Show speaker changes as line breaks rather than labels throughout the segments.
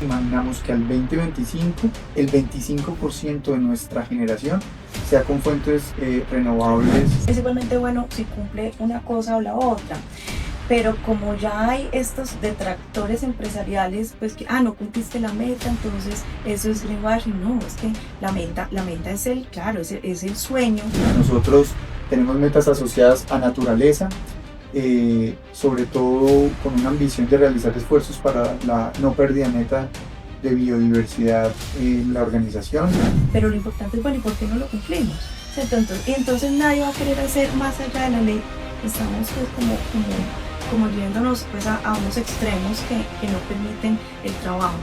Imaginamos que al 2025 el 25% de nuestra generación sea con fuentes renovables.
Es igualmente bueno si cumple una cosa o la otra, pero como ya hay estos detractores empresariales, pues que, no cumpliste la meta, entonces eso es greenwashing. No, es que la meta es el sueño.
Nosotros tenemos metas asociadas a naturaleza, sobre todo con una ambición de realizar esfuerzos para la no pérdida neta de biodiversidad en la organización.
Pero lo importante es, bueno, ¿y por qué no lo cumplimos? Entonces nadie va a querer hacer más allá de la ley. Estamos pues como yéndonos pues a unos extremos que no permiten el trabajo.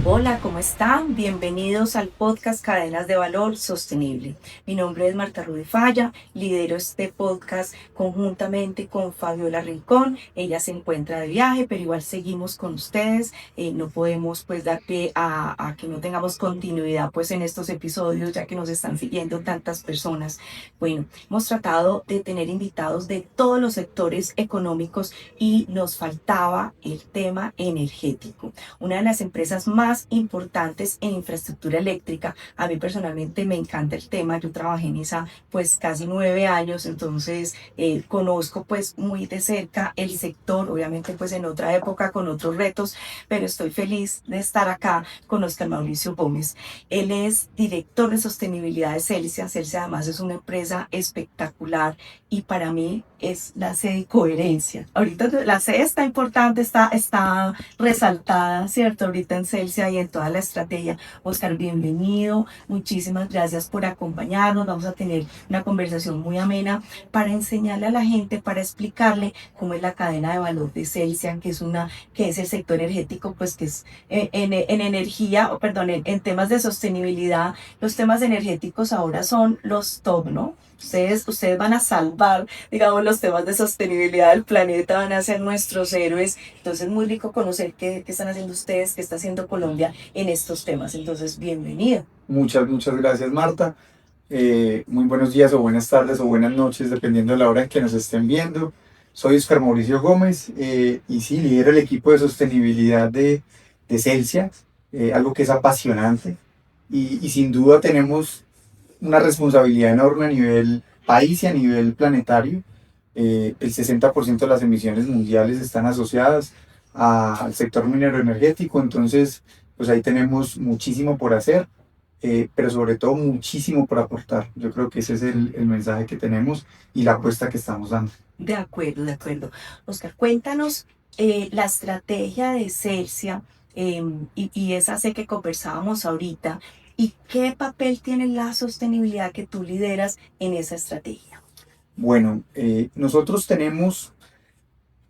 Hola, ¿cómo están? Bienvenidos al podcast Cadenas de Valor Sostenible. Mi nombre es Marta Rudy Falla, lidero este podcast conjuntamente con Fabiola Rincón. Ella se encuentra de viaje, pero igual seguimos con ustedes. No podemos pues dar pie a que no tengamos continuidad pues en estos episodios, ya que nos están siguiendo tantas personas. Bueno, hemos tratado de tener invitados de todos los sectores económicos y nos faltaba el tema energético. Una de las empresas más importantes en infraestructura eléctrica. A mí personalmente me encanta el tema. Yo trabajé en esa pues casi 9 años, entonces conozco pues muy de cerca el sector, obviamente pues en otra época con otros retos, pero estoy feliz de estar acá con Oscar Mauricio Gómez. Él es director de sostenibilidad de Celsia. Celsia además es una empresa espectacular y para mí es la C de coherencia. Ahorita la C está importante, está resaltada, ¿cierto? Ahorita en Celsia y en toda la estrategia. Oscar, bienvenido. Muchísimas gracias por acompañarnos. Vamos a tener una conversación muy amena para enseñarle a la gente, para explicarle cómo es la cadena de valor de Celsia, que es el sector energético, pues que es en energía, en temas de sostenibilidad. Los temas energéticos ahora son los top, ¿no? Ustedes van a salvar, digamos, los temas de sostenibilidad del planeta, van a ser nuestros héroes. Entonces, muy rico conocer qué están haciendo ustedes, qué está haciendo Colombia en estos temas. Entonces, bienvenido.
Muchas gracias, Marta. Muy buenos días o buenas tardes o buenas noches, dependiendo de la hora en que nos estén viendo. Soy Oscar Mauricio Gómez y sí, lidero el equipo de sostenibilidad de Celsia, algo que es apasionante y sin duda tenemos una responsabilidad enorme a nivel país y a nivel planetario. El 60% de las emisiones mundiales están asociadas al sector minero energético, entonces pues ahí tenemos muchísimo por hacer, pero sobre todo muchísimo por aportar. Yo creo que ese es el mensaje que tenemos y la apuesta que estamos dando.
De acuerdo, de acuerdo. Oscar, cuéntanos la estrategia de Celsia y esa sé que conversábamos ahorita. ¿Y qué papel tiene la sostenibilidad que tú lideras en esa estrategia?
Bueno, nosotros tenemos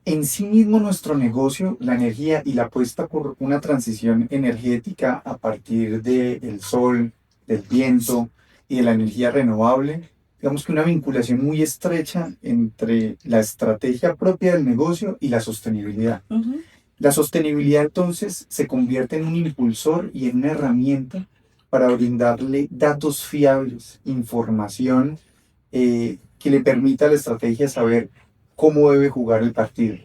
en sí mismo nuestro negocio, la energía y la apuesta por una transición energética a partir del sol, del viento y de la energía renovable. Digamos que una vinculación muy estrecha entre la estrategia propia del negocio y la sostenibilidad. La sostenibilidad entonces se convierte en un impulsor y en una herramienta para brindarle datos fiables, información que le permita a la estrategia saber cómo debe jugar el partido,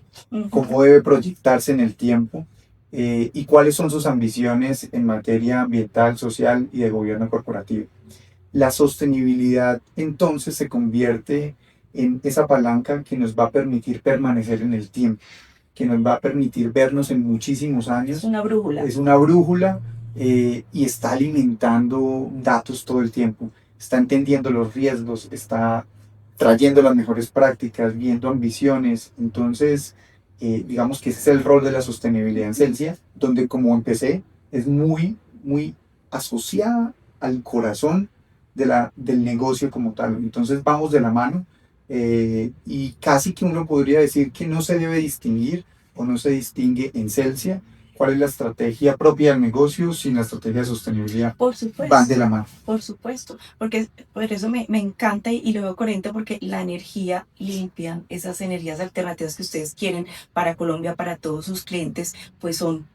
cómo debe proyectarse en el tiempo y cuáles son sus ambiciones en materia ambiental, social y de gobierno corporativo. La sostenibilidad entonces se convierte en esa palanca que nos va a permitir permanecer en el tiempo, que nos va a permitir vernos en muchísimos años.
Es una brújula.
Es una brújula y está alimentando datos todo el tiempo. Está entendiendo los riesgos, está trayendo las mejores prácticas, viendo ambiciones. Entonces, digamos que ese es el rol de la sostenibilidad en Celsia, donde como empecé, es muy asociada al corazón del negocio como tal. Entonces vamos de la mano y casi que uno podría decir que no se debe distinguir o no se distingue en Celsia cuál es la estrategia propia del negocio sin la estrategia de sostenibilidad.
Por supuesto.
Van de la mano.
Por supuesto, porque por eso me encanta y lo veo coherente porque la energía limpia, esas energías alternativas que ustedes quieren para Colombia, para todos sus clientes, pues son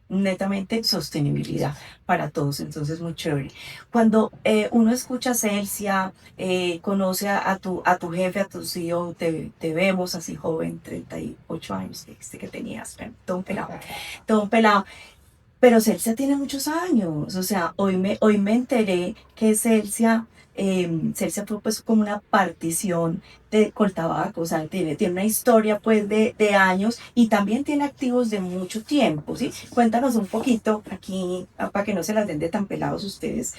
netamente sostenibilidad para todos, entonces muy chévere. Cuando uno escucha Celsia, conoce a tu jefe, a tu CEO, te vemos así joven, 38 años que tenías, todo un pelado, todo un pelado. Pero Celsia tiene muchos años, o sea, hoy me enteré que Celsia fue pues como una partición de Coltabaco, o sea, tiene una historia pues de años y también tiene activos de mucho tiempo, ¿sí? Cuéntanos un poquito aquí, para que no se las den de tan pelados ustedes,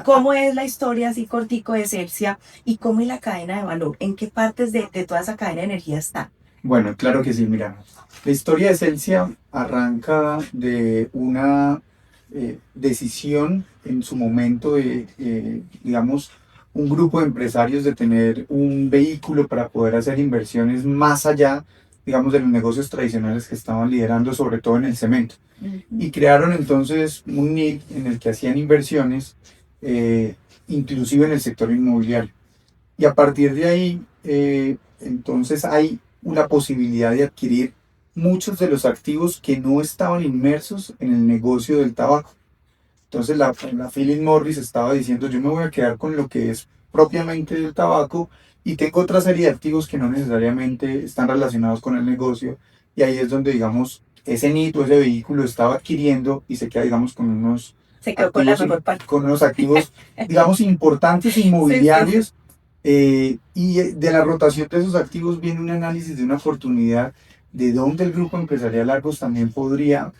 cómo es la historia así cortico de Celsia y cómo es la cadena de valor, en qué partes de toda esa cadena de energía está.
Bueno, claro que sí, mira. La historia de Celsia arranca de una decisión en su momento de, digamos, un grupo de empresarios de tener un vehículo para poder hacer inversiones más allá, digamos, de los negocios tradicionales que estaban liderando, sobre todo en el cemento. Y crearon entonces un NIC en el que hacían inversiones, inclusive en el sector inmobiliario. Y a partir de ahí, entonces hay una posibilidad de adquirir muchos de los activos que no estaban inmersos en el negocio del tabaco. Entonces la Philip Morris estaba diciendo, yo me voy a quedar con lo que es propiamente del tabaco y tengo otra serie de activos que no necesariamente están relacionados con el negocio. Y ahí es donde, digamos, ese NIT, ese vehículo estaba adquiriendo y se queda, digamos, con unos
Se quedó con la
activos,
mejor parte.
con unos activos, digamos, importantes
Sí, sí.
inmobiliarios. Y de la rotación de esos activos viene un análisis de una oportunidad de dónde el grupo empresarial Argos también podría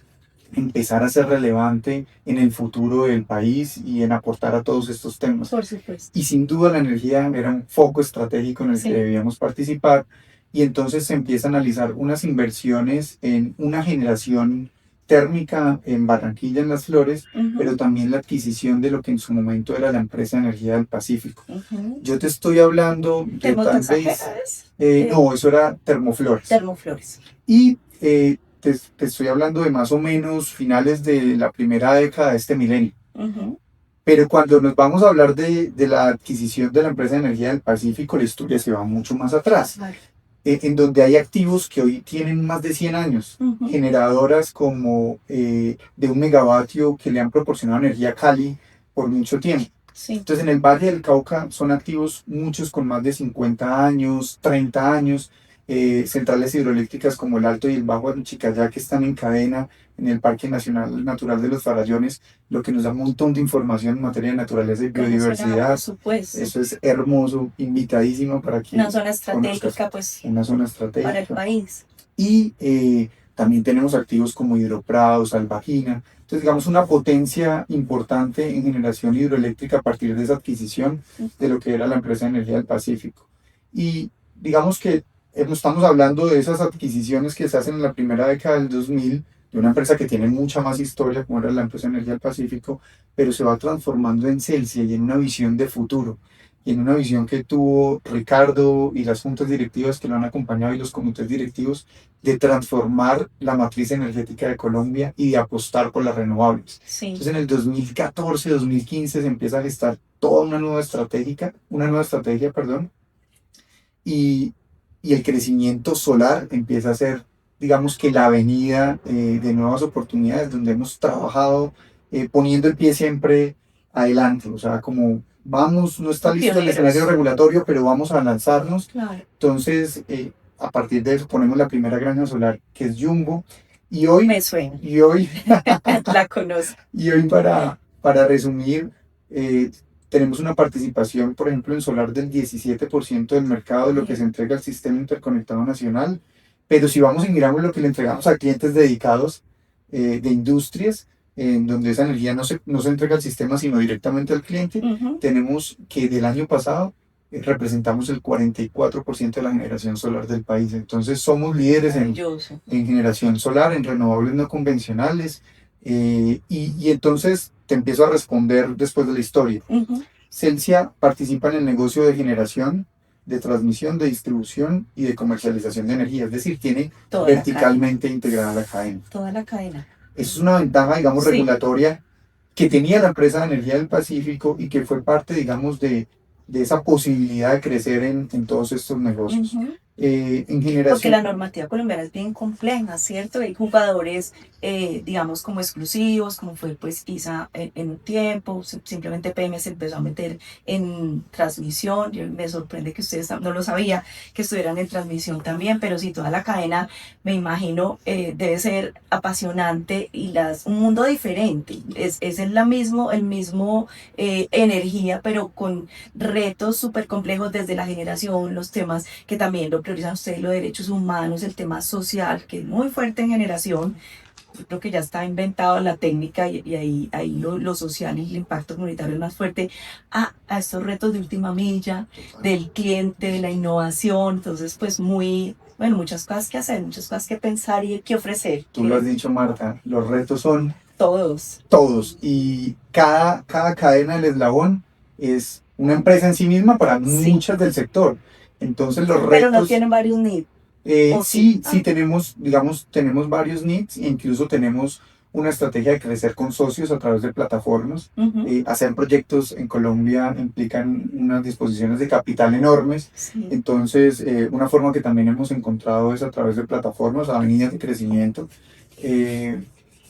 empezar a ser relevante en el futuro del país y en aportar a todos estos temas.
Por supuesto.
Y sin duda la energía era un foco estratégico en el que
Sí.
debíamos participar y entonces se empieza a analizar unas inversiones en una generación térmica en Barranquilla, en Las Flores, pero también la adquisición de lo que en su momento era la empresa de energía del Pacífico. Yo te estoy hablando de tal vez, no, eso era Termoflores.
Termoflores.
Y te estoy hablando de más o menos finales de la primera década de este milenio. Pero cuando nos vamos a hablar de la adquisición de la empresa de energía del Pacífico, la historia se va mucho más atrás, en donde hay activos que hoy tienen más de 100 años, generadoras como de 1 megavatio que le han proporcionado energía a Cali por mucho tiempo.
Sí.
Entonces en el Valle del Cauca son activos muchos con más de 50 años, 30 años, centrales hidroeléctricas como el Alto y el Bajo Chicayá que están en cadena en el Parque Nacional Natural de los Farallones, lo que nos da un montón de información en materia de naturaleza y biodiversidad.
Por supuesto.
Eso es hermoso, invitadísimo para que
una zona estratégica pues
una zona estratégica
para el país.
Y también tenemos activos como Hidroprados, Albagina. Entonces, digamos, una potencia importante en generación hidroeléctrica a partir de esa adquisición de lo que era la empresa de energía del Pacífico. Y digamos que estamos hablando de esas adquisiciones que se hacen en la primera década del 2000, de una empresa que tiene mucha más historia, como era la empresa de energía del Pacífico, pero se va transformando en Celsia y en una visión de futuro y en una visión que tuvo Ricardo y las juntas directivas que lo han acompañado y los comités directivos de transformar la matriz energética de Colombia y de apostar por las renovables.
Sí.
Entonces en el 2014, 2015 se empieza a gestar toda una nueva estrategia, perdón, y el crecimiento solar empieza a ser, digamos que la avenida de nuevas oportunidades donde hemos trabajado poniendo el pie siempre adelante, o sea, como vamos, no está listo el escenario regulatorio, pero vamos a lanzarnos.
Claro.
Entonces, a partir de eso ponemos la primera granja solar, que es Jumbo, y hoy...
Me suena.
Y hoy...
La conozco.
Y hoy para resumir, tenemos una participación, por ejemplo, en solar del 17% del mercado de lo que se entrega al Sistema Interconectado Nacional, pero si vamos y miramos lo que le entregamos a clientes dedicados de industrias, en donde esa energía no se entrega al sistema, sino directamente al cliente, tenemos que del año pasado representamos el 44% de la generación solar del país. Entonces somos líderes en generación solar, en renovables no convencionales, y entonces te empiezo a responder después de la historia. Celsia participa en el negocio de generación, de transmisión, de distribución y de comercialización de energía, es decir, tiene toda verticalmente integrada la cadena.
Toda la cadena.
Eso es una ventaja, digamos, regulatoria que tenía la empresa de energía del Pacífico y que fue parte, digamos, de esa posibilidad de crecer en todos estos negocios. En
Porque la
generación,
normativa colombiana es bien compleja, ¿cierto? Hay jugadores, digamos, como exclusivos, como fue pues ISA en un tiempo, simplemente PM se empezó a meter en transmisión. Me sorprende que ustedes no lo sabía, que estuvieran en transmisión también, pero sí, toda la cadena, me imagino, debe ser apasionante y un mundo diferente. Es el mismo energía, pero con retos súper complejos desde la generación, los temas que también lo priorizan ustedes, los derechos humanos, el tema social, que es muy fuerte en generación. Yo creo que ya está inventado la técnica y ahí lo social y el impacto comunitario es más fuerte a estos retos de última milla, del cliente, de la innovación. Entonces, pues bueno, muchas cosas que hacer, muchas cosas que pensar y que ofrecer,
tú lo has
que
dicho, Marta, los retos son
todos.
todos y cada cadena del eslabón es una empresa en sí misma para
Sí,
muchas del sector. Entonces los
pero no
retos,
tienen varios niveles, ¿o sí?
sí, sí tenemos, digamos, tenemos varios needs e incluso tenemos una estrategia de crecer con socios a través de plataformas.
Ujú,
Hacer proyectos en Colombia implican unas disposiciones de capital enormes.
sí.
Entonces, una forma que también hemos encontrado es a través de plataformas, avenidas de crecimiento. Eh,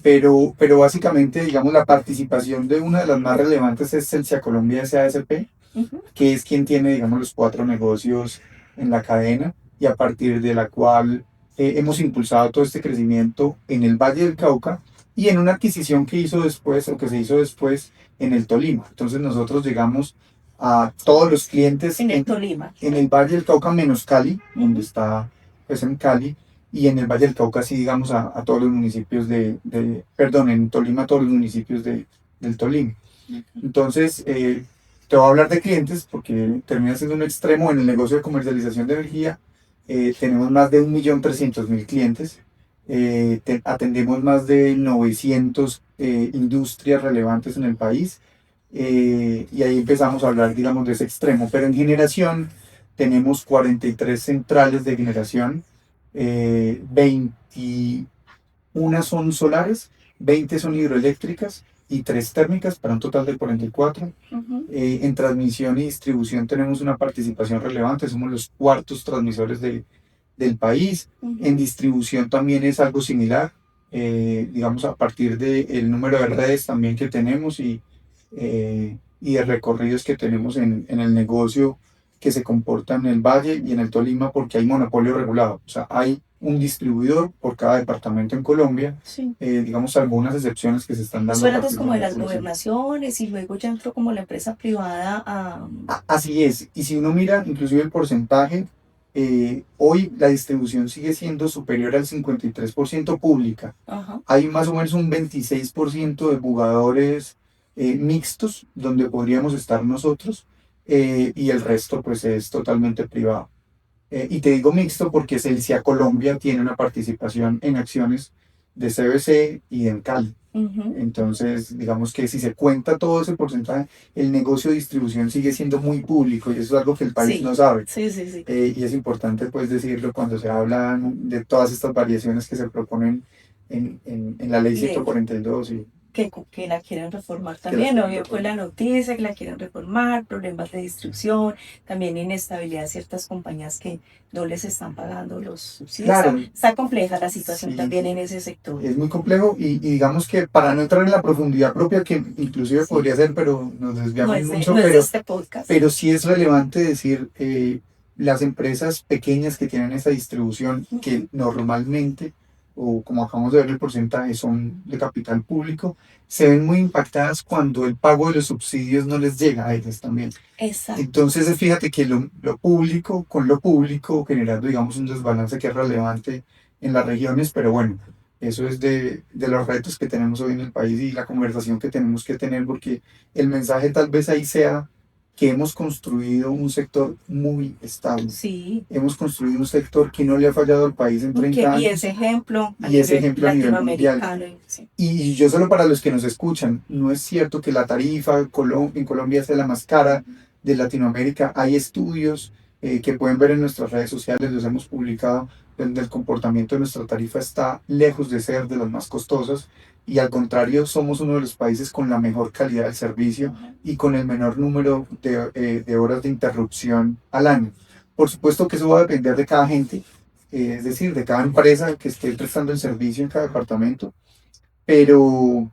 pero básicamente, digamos, la participación de una de las más relevantes es Celsia Colombia SASP,
Ujú,
que es quien tiene, digamos, los cuatro negocios en la cadena y a partir de la cual hemos impulsado todo este crecimiento en el Valle del Cauca y en una adquisición que hizo después o que se hizo después en el Tolima. Entonces nosotros llegamos a todos los clientes
en el Tolima.
en el Valle del Cauca menos Cali, donde
Ujú,
está pues en Cali, y en el Valle del Cauca sí, digamos, a todos los municipios perdón, en Tolima a todos los municipios del Tolima. Entonces, te voy a hablar de clientes porque termina siendo un extremo en el negocio de comercialización de energía. Tenemos más de 1.300.000 clientes. Atendemos más de 900 industrias relevantes en el país. Y ahí empezamos a hablar, digamos, de ese extremo. Pero en generación tenemos 43 centrales de generación, 21 son solares, 20 son hidroeléctricas y 3 térmicas para un total de 44.
ujú,
En transmisión y distribución tenemos una participación relevante, somos los cuartos transmisores del país. En
ujú.
distribución también es algo similar, digamos a partir del número de redes también que tenemos y de recorridos que tenemos en el negocio que se comporta en el Valle y en el Tolima porque hay monopolio regulado, o sea, hay un distribuidor por cada departamento en Colombia,
Sí.
digamos algunas excepciones que se están
Eso
dando a
era antes
partir de
como
la
de las
regulación.
gobernaciones y luego ya entró como la empresa privada a...
Así es, y si uno mira inclusive el porcentaje, hoy la distribución sigue siendo superior al 53% pública.
Ajá.
Hay más o menos un 26% de jugadores mixtos donde podríamos estar nosotros y el resto pues es totalmente privado. Y te digo mixto porque Celsia Colombia tiene una participación en acciones de CBC y en Cali.
Ujú.
Entonces, digamos que si se cuenta todo ese porcentaje, el negocio de distribución sigue siendo muy público y eso es algo que el país
Sí,
no sabe.
sí, sí, sí.
Y es importante pues decirlo cuando se habla de todas estas variaciones que se proponen en la ley
Y
142 y
que la quieren reformar
que las
también.
quieren
Obvio fue
reformar.
la noticia que la quieren reformar, problemas de distribución, también inestabilidad de ciertas compañías que no les están pagando los subsidios.
Claro,
Está compleja la situación
sí,
también en ese sector.
es muy complejo y digamos que para no entrar en la profundidad propia, que inclusive
Sí.
podría ser, pero nos
No
desviamos
es
mucho,
no es de este podcast.
pero sí es relevante decir, las empresas pequeñas que tienen esa distribución, que
Ujú.
normalmente, o como acabamos de ver el porcentaje, son de capital público, se ven muy impactadas cuando el pago de los subsidios no les llega a ellas también.
Exacto.
Entonces, fíjate que lo público con lo público, generando, digamos, un desbalance que es relevante en las regiones, pero bueno, eso es de los retos que tenemos hoy en el país y la conversación que tenemos que tener, porque el mensaje tal vez ahí sea que hemos construido un sector muy estable.
Sí.
Hemos construido un sector que no le ha fallado al país en 30
Y ese
años
ejemplo a
y ese
nivel
ejemplo a nivel mundial.
latinoamericano. Sí.
Y yo solo para los que nos escuchan, no es cierto que la tarifa en Colombia sea la más cara de Latinoamérica. Hay estudios que pueden ver en nuestras redes sociales, los hemos publicado, donde el comportamiento de nuestra tarifa está lejos de ser de las más costosas y al contrario somos uno de los países con la mejor calidad del servicio
Ajá.
y con el menor número de horas de interrupción al año. Por supuesto que eso va a depender de cada gente, es decir, de cada empresa que esté prestando el servicio en cada departamento, pero,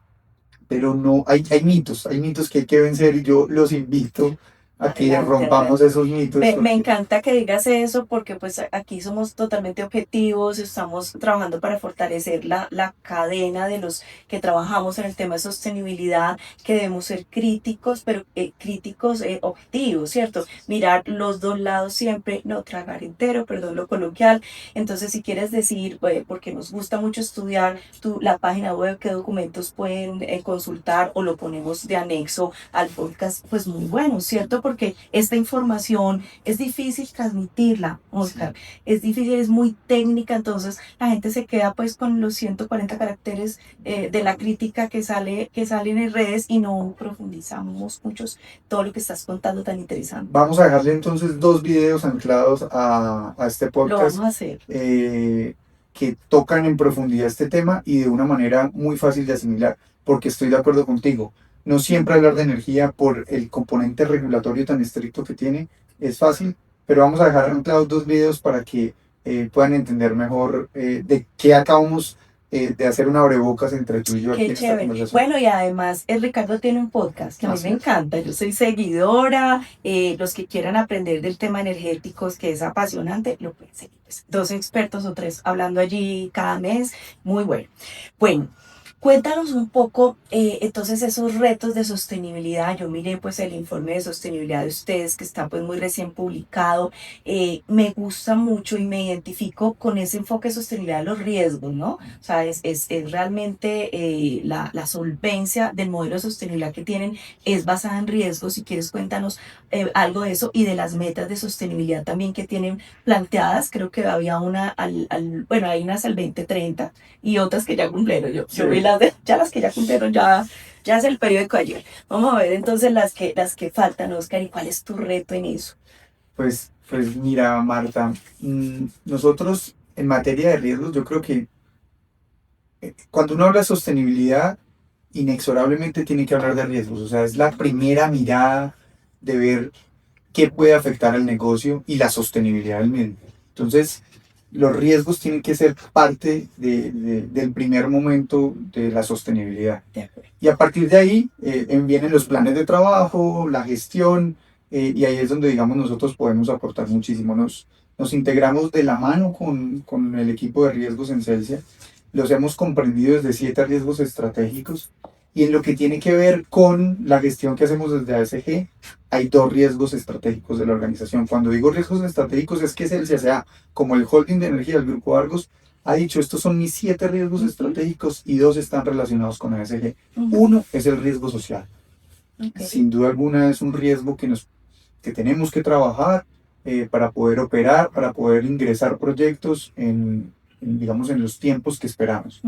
pero no, hay mitos que hay que vencer y yo los invito a que
Adelante,
rompamos
adelante.
esos mitos
Me
porque
encanta que digas eso porque pues aquí somos totalmente objetivos, estamos trabajando para fortalecer la cadena de los que trabajamos en el tema de sostenibilidad, que debemos ser críticos, pero críticos objetivos, ¿cierto? Mirar los dos lados siempre, no tragar entero, perdón lo coloquial. Entonces, si quieres decir, porque nos gusta mucho estudiar la página web, qué documentos pueden consultar o lo ponemos de anexo al podcast, pues muy bueno, ¿cierto? Porque esta información es difícil transmitirla, Oscar,
sí.
es difícil, es muy técnica, entonces la gente se queda pues con los 140 caracteres de la crítica que sale en redes y no profundizamos muchos todo lo que estás contando tan interesante.
Vamos a dejarle entonces dos videos anclados a este
Lo vamos
podcast
a hacer.
eh, que tocan en profundidad este tema y de una manera muy fácil de asimilar, porque estoy de acuerdo contigo. No siempre hablar de energía por el componente regulatorio tan estricto que tiene es fácil, pero vamos a dejar anclados dos videos para que puedan entender mejor de qué acabamos de hacer un abrebocas entre tú y yo aquí
Qué
en esta
chévere.
conversación.
Bueno, y además el Ricardo tiene un podcast que a mí me
Así es.
encanta. Yo soy seguidora. Los que quieran aprender del tema energéticos, que es apasionante, lo pueden seguir. Pues, dos expertos o tres hablando allí cada mes. Muy bueno. Bueno, cuéntanos un poco, entonces, esos retos de sostenibilidad. Yo miré pues el informe de sostenibilidad de ustedes que está pues muy recién publicado. Me gusta mucho y me identifico con ese enfoque de sostenibilidad de los riesgos, ¿no? O sea, es realmente la solvencia del modelo de sostenibilidad que tienen es basada en riesgos. Si quieres, cuéntanos algo de eso y de las metas de sostenibilidad también que tienen planteadas. Creo que había una bueno, hay unas al 2030 y otras que ya cumplieron. Yo vi
Sí.
ya las que ya cumplieron, ya es el periódico de ayer. Vamos a ver entonces las que faltan, Oscar, y cuál es tu reto en eso.
Pues mira, Marta, nosotros en materia de riesgos, yo creo que cuando uno habla de sostenibilidad, inexorablemente tiene que hablar de riesgos. O sea, es la primera mirada de ver qué puede afectar al negocio y la sostenibilidad del mismo. Entonces, los riesgos tienen que ser parte del primer momento de la sostenibilidad.
De acuerdo.
Y a partir de ahí vienen los planes de trabajo, la gestión, y ahí es donde, digamos, nosotros podemos aportar muchísimo. Nos integramos de la mano con el equipo de riesgos en Celsia, los hemos comprendido desde 7 riesgos estratégicos, y en lo que tiene que ver con la gestión que hacemos desde ASG, hay 2 riesgos estratégicos de la organización. Cuando digo riesgos estratégicos es que Celsia, sea como el holding de energía del Grupo Argos, ha dicho, estos son mis 7 riesgos estratégicos y 2 están relacionados con ASG. Uno es el riesgo social.
Okay.
Sin duda alguna es un riesgo que tenemos que trabajar para poder operar, para poder ingresar proyectos digamos, en los tiempos que esperamos.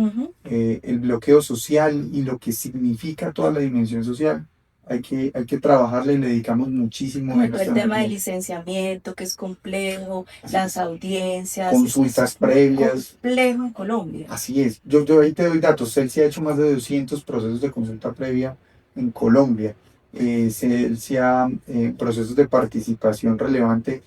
El bloqueo social y lo que significa toda la dimensión social, hay que trabajarle y le dedicamos muchísimo de
El
nuestra
tema de
energía.
licenciamiento, que es complejo,
Así
las
es.
audiencias,
Consultas previas.
complejo en Colombia.
Así es. Yo ahí te doy datos. Celsi ha hecho más de 200 procesos de consulta previa en Colombia. Celsi ha procesos de participación relevante,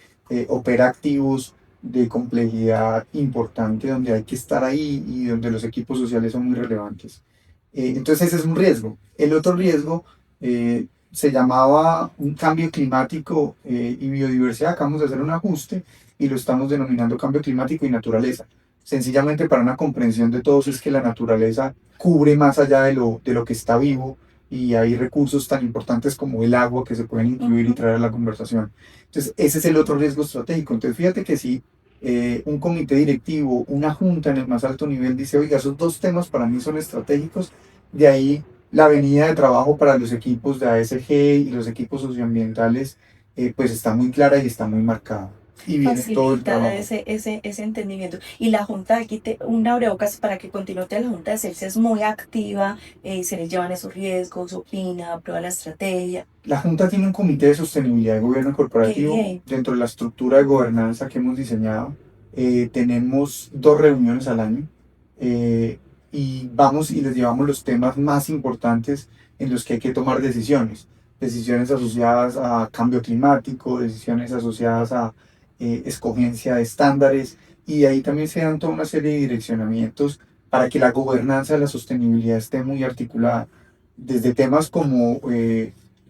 opera activos de complejidad importante donde hay que estar ahí y donde los equipos sociales son muy relevantes. Entonces ese es un riesgo. El otro riesgo se llamaba un cambio climático y biodiversidad. Acabamos de hacer un ajuste y lo estamos denominando cambio climático y naturaleza. Sencillamente para una comprensión de todos es que la naturaleza cubre más allá de lo que está vivo y hay recursos tan importantes como el agua que se pueden incluir y traer a la conversación. Entonces ese es el otro riesgo estratégico. Entonces fíjate que si un comité directivo, una junta en el más alto nivel dice, oiga, esos 2 temas para mí son estratégicos, de ahí la avenida de trabajo para los equipos de ASG y los equipos socioambientales pues está muy clara y está muy marcada. Y viene todo el
Facilita
trabajo.
ese entendimiento. Y la Junta aquí, una abrebocas para que continúe, la Junta de Celsius es muy activa, se les llevan esos riesgos, opina, aprueba la estrategia.
La Junta tiene un comité de sostenibilidad de gobierno corporativo. Dentro de la estructura de gobernanza que hemos diseñado. Tenemos 2 reuniones al año y vamos y les llevamos los temas más importantes en los que hay que tomar decisiones. Decisiones asociadas a cambio climático, decisiones asociadas a escogencia de estándares, y de ahí también se dan toda una serie de direccionamientos para que la gobernanza de la sostenibilidad esté muy articulada, desde temas como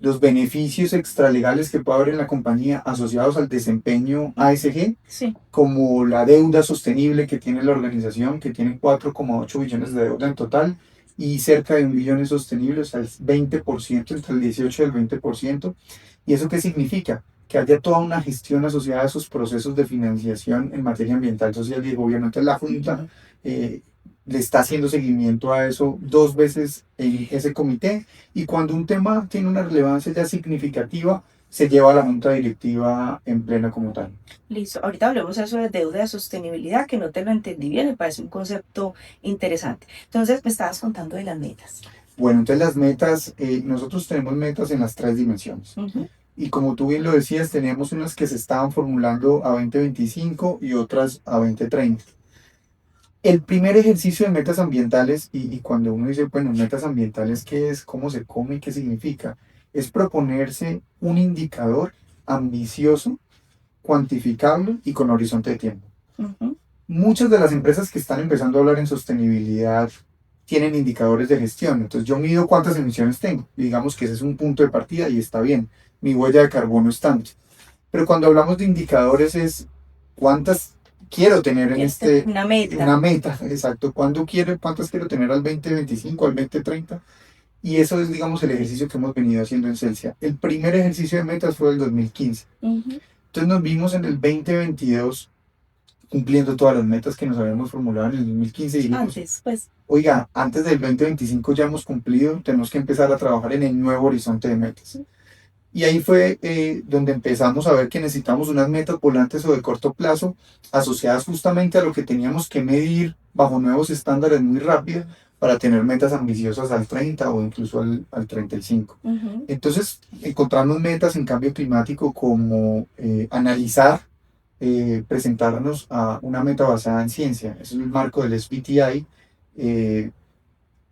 los beneficios extralegales que puede haber en la compañía asociados al desempeño ASG,
Sí.
como la deuda sostenible que tiene la organización, que tiene 4,8 billones de deuda en total, y cerca de 1 billón es sostenible, o sea, el 20%, entre el 18 y el 20%. ¿Y eso qué significa? Que haya toda una gestión asociada a esos procesos de financiación en materia ambiental, social y de gobierno. Entonces la Junta le está haciendo seguimiento a eso 2 veces en ese comité, y cuando un tema tiene una relevancia ya significativa, se lleva a la Junta Directiva en plena como tal.
Listo, ahorita hablemos eso de deuda de sostenibilidad, que no te lo entendí bien, me parece un concepto interesante. Entonces, me estabas contando de las metas.
Bueno, entonces las metas, nosotros tenemos metas en las 3 dimensiones.
Ujú.
Y como tú bien lo decías, teníamos unas que se estaban formulando a 2025 y otras a 2030. El primer ejercicio de metas ambientales, y cuando uno dice, bueno, metas ambientales, ¿qué es? ¿Cómo se come? ¿Qué significa? Es proponerse un indicador ambicioso, cuantificable y con horizonte de tiempo.
Ujú.
Muchas de las empresas que están empezando a hablar en sostenibilidad tienen indicadores de gestión. Entonces yo mido cuántas emisiones tengo. Y digamos que ese es un punto de partida y está bien. Mi huella de carbono es tanto. Pero cuando hablamos de indicadores es cuántas quiero tener en
Una
una
meta.
meta, exacto. Cuántas quiero tener al 2025, al 2030. Y eso es, digamos, el ejercicio que hemos venido haciendo en Celsia. El primer ejercicio de metas fue el 2015.
Ujú.
Entonces nos vimos en el 2022 cumpliendo todas las metas que nos habíamos formulado en el 2015 y dijimos,
Antes, pues.
oiga, antes del 2025 ya hemos cumplido, tenemos que empezar a trabajar en el nuevo horizonte de metas. Y ahí fue donde empezamos a ver que necesitamos unas metas volantes o de corto plazo asociadas justamente a lo que teníamos que medir bajo nuevos estándares muy rápido para tener metas ambiciosas al 30 o incluso al 35.
Ujú.
Entonces, encontrarnos metas en cambio climático como analizar, presentarnos a una meta basada en ciencia. Ese es el marco del SBTI, eh,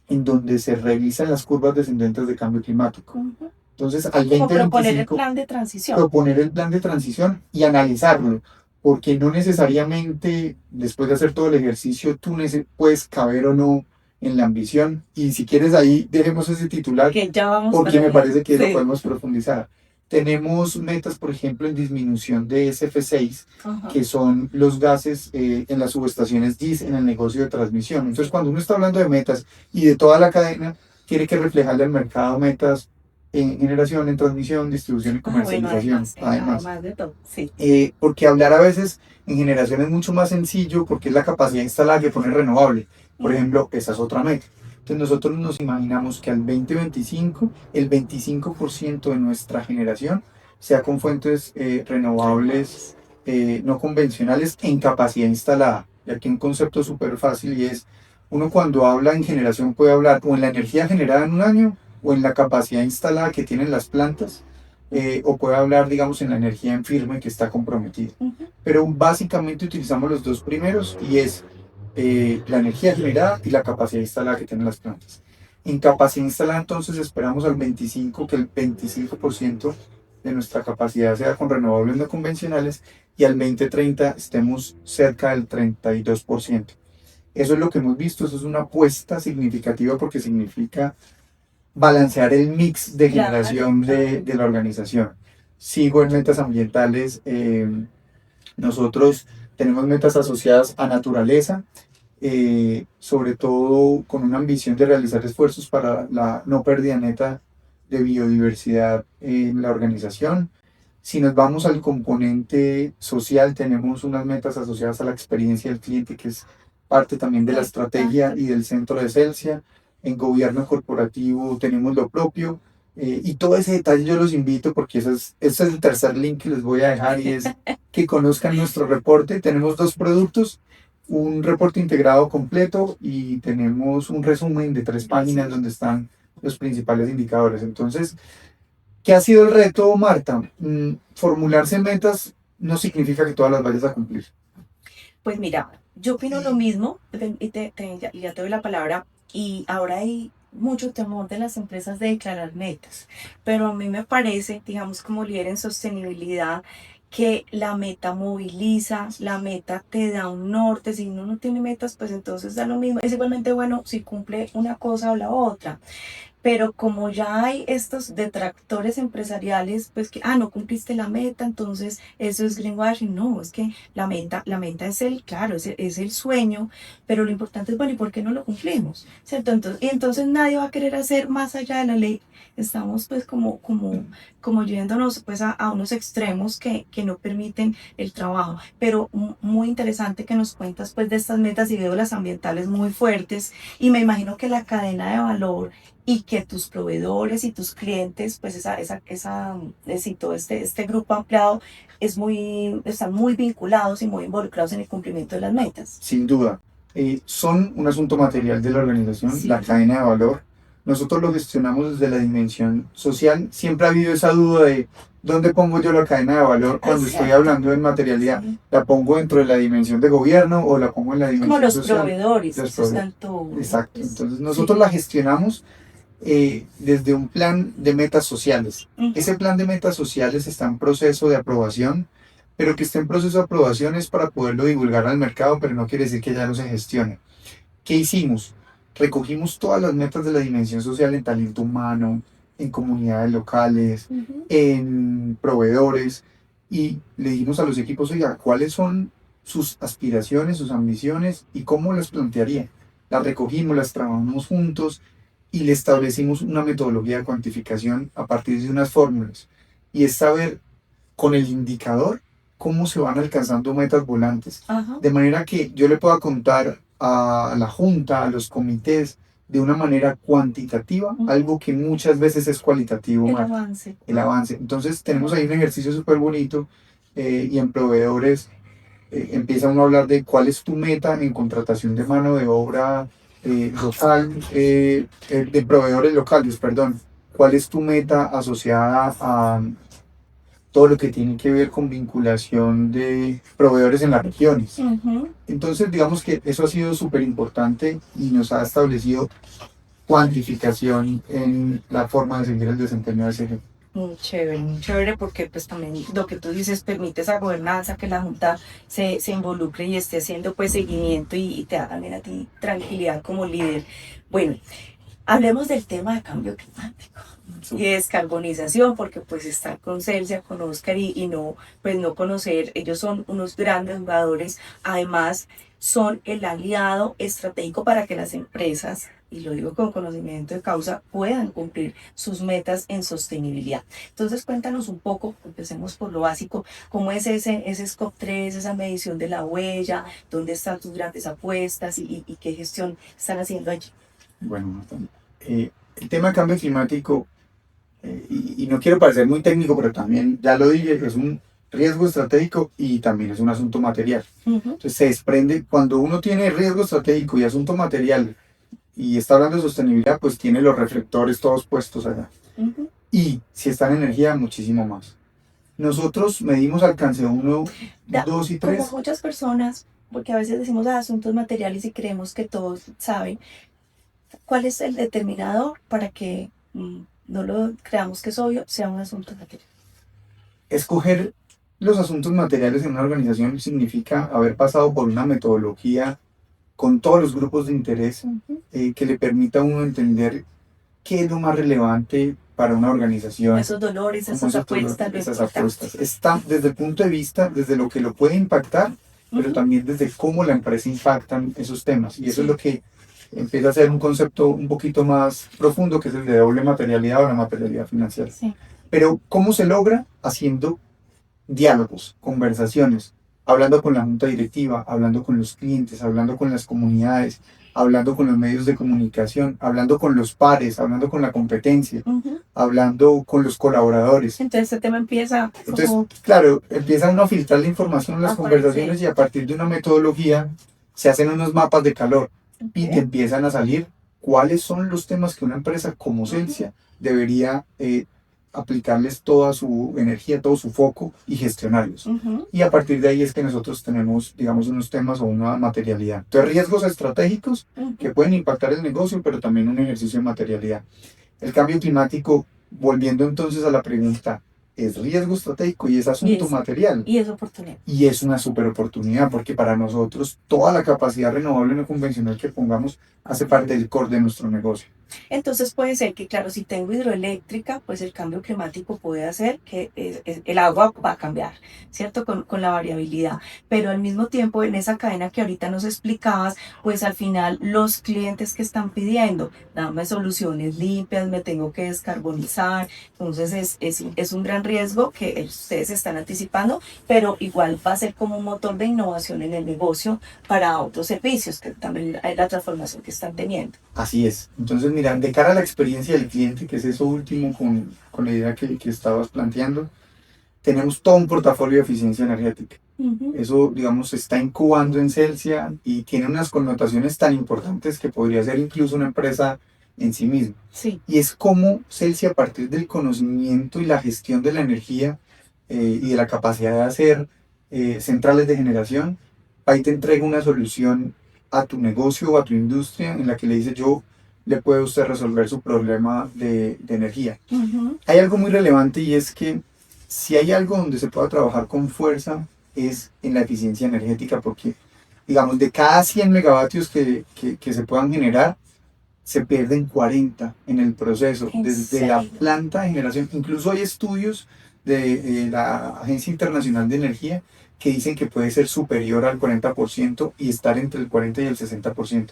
en donde se revisan las curvas descendentes de cambio climático.
Ujú.
Entonces, al
Como proponer el
2025,
plan de transición.
proponer el plan de transición y analizarlo, porque no necesariamente después de hacer todo el ejercicio tú puedes caber o no en la ambición. Y si quieres ahí dejemos ese titular
Que ya vamos
porque
para
me
allá.
parece que lo
Sí.
podemos profundizar. Tenemos metas, por ejemplo, en disminución de SF6,
Ajá.
que son los gases en las subestaciones DIS en el negocio de transmisión. Entonces, cuando uno está hablando de metas y de toda la cadena, tiene que reflejarle al mercado metas en generación, en transmisión, distribución y
Ah, bueno,
comercialización, además.
además de todo, sí.
Porque hablar a veces en generación es mucho más sencillo porque es la capacidad instalada que pone renovable. Por ejemplo, esa es otra meta. Entonces nosotros nos imaginamos que al 2025 el 25% de nuestra generación sea con fuentes renovables no convencionales en capacidad instalada. Y aquí un concepto súper fácil y es, uno cuando habla en generación puede hablar o en la energía generada en un año o en la capacidad instalada que tienen las plantas, o puede hablar, digamos, en la energía en firme que está comprometida.
Ujú.
Pero básicamente utilizamos los dos primeros y es la energía generada y la capacidad instalada que tienen las plantas. En capacidad instalada entonces esperamos al 25, que el 25% de nuestra capacidad sea con renovables no convencionales y al 2030 estemos cerca del 32%. Eso es lo que hemos visto, eso es una apuesta significativa porque significa balancear el mix de
Claro,
generación
claro.
de la organización. Sigo en metas ambientales. Nosotros tenemos metas asociadas a naturaleza, sobre todo con una ambición de realizar esfuerzos para la no pérdida neta de biodiversidad en la organización. Si nos vamos al componente social, tenemos unas metas asociadas a la experiencia del cliente, que es parte también de la estrategia y del centro de Celsia. En gobierno corporativo tenemos lo propio. Y todo ese detalle yo los invito porque ese es el tercer link que les voy a dejar y es que conozcan nuestro reporte. Tenemos dos productos, un reporte integrado completo y tenemos un resumen de 3 páginas donde están los principales indicadores. Entonces, ¿qué ha sido el reto, Marta? Formularse metas no significa que todas las vayas a cumplir.
Pues mira, yo opino lo mismo, y ya te doy la palabra, y ahora hay mucho temor de las empresas de declarar metas, pero a mí me parece, digamos, como líder en sostenibilidad, que la meta moviliza, la meta te da un norte. Si uno no tiene metas, pues entonces da lo mismo. Es igualmente bueno si cumple una cosa o la otra. Pero como ya hay estos detractores empresariales, pues que, no cumpliste la meta, entonces eso es greenwashing. No, es que la meta es claro, es el sueño, pero lo importante es, bueno, ¿y por qué no lo cumplimos? ¿Cierto? Y entonces nadie va a querer hacer más allá de la ley. Estamos pues como yéndonos pues a unos extremos que no permiten el trabajo. Pero muy interesante que nos cuentas pues de estas metas y veo las ambientales muy fuertes, y me imagino que la cadena de valor y que tus proveedores y tus clientes, pues todo este grupo ampliado están muy vinculados y muy involucrados en el cumplimiento de las metas.
Sin duda. Son un asunto material de la organización,
Sí.
la cadena de valor. Nosotros lo gestionamos desde la dimensión social. Siempre ha habido esa duda de dónde pongo yo la cadena de valor cuando estoy
Exacto.
hablando de materialidad.
Sí.
¿La pongo dentro de la dimensión de gobierno o la pongo en la
Como
dimensión
los
social?
proveedores,
Los
eso
proveedores.
están todos.
Exacto. Entonces nosotros la gestionamos desde un plan de metas sociales. Ese plan de metas sociales está en proceso de aprobación, pero que esté en proceso de aprobación es para poderlo divulgar al mercado, pero no quiere decir que ya no se gestione. ¿Qué hicimos? Recogimos todas las metas de la dimensión social en talento humano, en comunidades locales, en proveedores, y le dijimos a los equipos, oiga, ¿cuáles son sus aspiraciones, sus ambiciones y cómo las plantearía? Las recogimos, las trabajamos juntos y le establecimos una metodología de cuantificación a partir de unas fórmulas. Y es saber con el indicador cómo se van alcanzando metas volantes.
Ajá.
De manera que yo le pueda contar a la junta, a los comités, de una manera cuantitativa, algo que muchas veces es cualitativo.
El avance.
El avance. Entonces tenemos ahí un ejercicio súper bonito y en proveedores empieza uno a hablar de cuál es tu meta en contratación de mano de obra local, de proveedores locales, perdón. ¿Cuál es tu meta asociada a todo lo que tiene que ver con vinculación de proveedores en las regiones? Entonces, digamos que eso ha sido súper importante y nos ha establecido cuantificación en la forma de seguir el desempeño del CG.
Muy chévere, porque pues también lo que tú dices permite esa gobernanza, que la Junta se involucre y esté haciendo pues seguimiento y te da también a ti tranquilidad como líder. Bueno, hablemos del tema de cambio climático y descarbonización, porque pues estar con Celsia, con Oscar y no, pues no conocer, ellos son unos grandes jugadores, además son el aliado estratégico para que las empresas, y lo digo con conocimiento de causa, puedan cumplir sus metas en sostenibilidad. Entonces cuéntanos un poco, empecemos por lo básico, cómo es ese Scope 3, esa medición de la huella, dónde están tus grandes apuestas y qué gestión están haciendo allí.
Bueno, el tema de cambio climático, y no quiero parecer muy técnico, pero también, ya lo dije, es un riesgo estratégico y también es un asunto material. Entonces se desprende, cuando uno tiene riesgo estratégico y asunto material y está hablando de sostenibilidad, pues tiene los reflectores todos puestos allá. Y si está en energía, muchísimo más. Nosotros medimos alcance 1, 2 y 3.
Como muchas personas, porque a veces decimos asuntos materiales y creemos que todos saben, ¿cuál es el determinador para que no lo creamos que es obvio, sea un asunto material?
Escoger los asuntos materiales en una organización significa haber pasado por una metodología con todos los grupos de interés que le permita a uno entender qué es lo más relevante para una organización.
Esos dolores, esas apuestas.
Esas apuestas. Está desde el punto de vista, desde lo que lo puede impactar, pero también desde cómo la empresa impacta esos temas. Y eso es lo que empieza a ser un concepto un poquito más profundo, que es el de doble materialidad o la materialidad financiera.
Sí.
Pero ¿cómo se logra? Haciendo diálogos, conversaciones, hablando con la junta directiva, hablando con los clientes, hablando con las comunidades, hablando con los medios de comunicación, hablando con los pares, hablando con la competencia, hablando con los colaboradores.
Entonces este tema empieza
Entonces, claro, empieza uno a filtrar la información en las conversaciones y a partir de una metodología se hacen unos mapas de calor y te empiezan a salir cuáles son los temas que una empresa como Celsia debería aplicarles toda su energía, todo su foco y gestionarlos. Y a partir de ahí es que nosotros tenemos, digamos, unos temas o una materialidad. Entonces, riesgos estratégicos que pueden impactar el negocio, pero también un ejercicio de materialidad. El cambio climático, volviendo entonces a la pregunta, es riesgo estratégico y es
Y
asunto
es,
material.
y es oportunidad.
Y es una super oportunidad porque para nosotros toda la capacidad renovable no convencional que pongamos hace parte del core de nuestro negocio.
Entonces puede ser que, claro, si tengo hidroeléctrica, pues el cambio climático puede hacer que el agua va a cambiar, ¿cierto? Con la variabilidad. Pero al mismo tiempo, en esa cadena que ahorita nos explicabas, pues al final los clientes que están pidiendo, dame soluciones limpias, me tengo que descarbonizar. Entonces es un gran riesgo que ustedes están anticipando, pero igual va a ser como un motor de innovación en el negocio para otros servicios, que también hay la transformación que están teniendo.
Así es. Entonces, mira, de cara a la experiencia del cliente, que es eso último con la idea que estabas planteando, tenemos todo un portafolio de eficiencia energética. Eso, digamos, se está incubando en Celsia y tiene unas connotaciones tan importantes que podría ser incluso una empresa en sí misma.
Sí.
Y es como Celsia, a partir del conocimiento y la gestión de la energía y de la capacidad de hacer centrales de generación, ahí te entrega una solución a tu negocio o a tu industria en la que le dice yo le puede usted resolver su problema de energía. Hay algo muy relevante y es que si hay algo donde se pueda trabajar con fuerza es en la eficiencia energética porque, digamos, de cada 100 megavatios que se puedan generar, se pierden 40 en el proceso, desde la planta de generación. Incluso hay estudios de la Agencia Internacional de Energía que dicen que puede ser superior al 40% y estar entre el 40 y el 60%.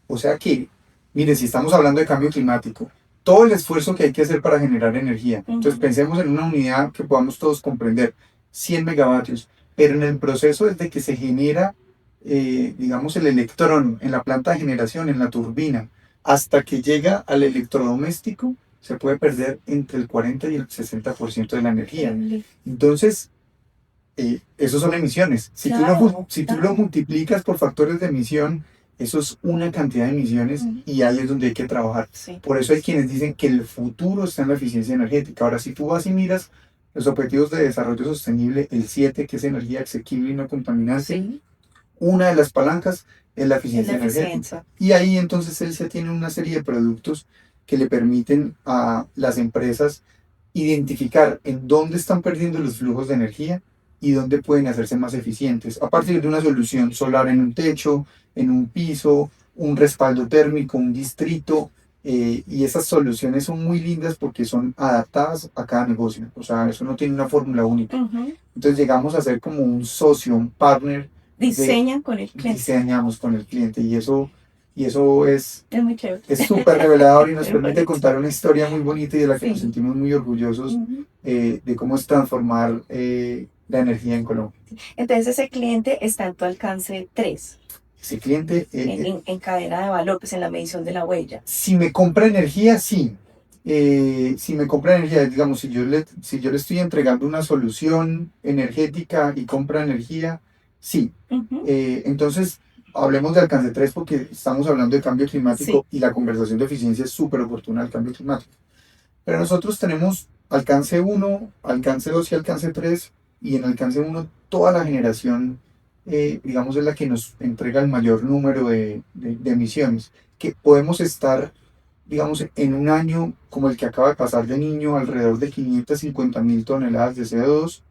O sea que, mire, si estamos hablando de cambio climático, todo el esfuerzo que hay que hacer para generar energía. Entonces pensemos en una unidad que podamos todos comprender, 100 megavatios, pero en el proceso desde que se genera, digamos, el electrón en la planta de generación, en la turbina, hasta que llega al electrodoméstico, se puede perder entre el 40 y el 60% de la energía. Entonces, esos son emisiones. Si, claro, tú lo multiplicas por factores de emisión, eso es una cantidad de emisiones y ahí es donde hay que trabajar. Sí. Por eso hay quienes dicen que el futuro está en la eficiencia energética. Ahora, si tú vas y miras los objetivos de desarrollo sostenible, el 7, que es energía asequible y no contaminante, sí, una de las palancas es la eficiencia energética. Y ahí entonces Celsia tiene una serie de productos que le permiten a las empresas identificar en dónde están perdiendo los flujos de energía y dónde pueden hacerse más eficientes a partir de una solución solar en un techo, en un piso, un respaldo térmico, un distrito, y esas soluciones son muy lindas porque son adaptadas a cada negocio, o sea, eso no tiene una fórmula única. Entonces llegamos a ser como un socio, un partner.
Diseñan con el cliente.
Diseñamos con el cliente y eso es
muy chévere.
Es súper revelador y nos permite contar una historia muy bonita y de la que nos sentimos muy orgullosos de cómo es transformar la energía en Colombia.
Entonces ese cliente está en tu alcance 3.
Ese cliente...
en cadena de valor, pues en la medición de la huella.
Si me compra energía, sí. Si me compra energía, digamos, si yo le estoy entregando una solución energética y compra energía, sí. Entonces, hablemos de alcance 3 porque estamos hablando de cambio climático y la conversación de eficiencia es súper oportuna al cambio climático. Pero nosotros tenemos alcance 1, alcance 2 y alcance 3, y en alcance 1 toda la generación, digamos, es la que nos entrega el mayor número de emisiones, que podemos estar, digamos, en un año como el que acaba de pasar de niño, alrededor de 550.000 toneladas de CO2,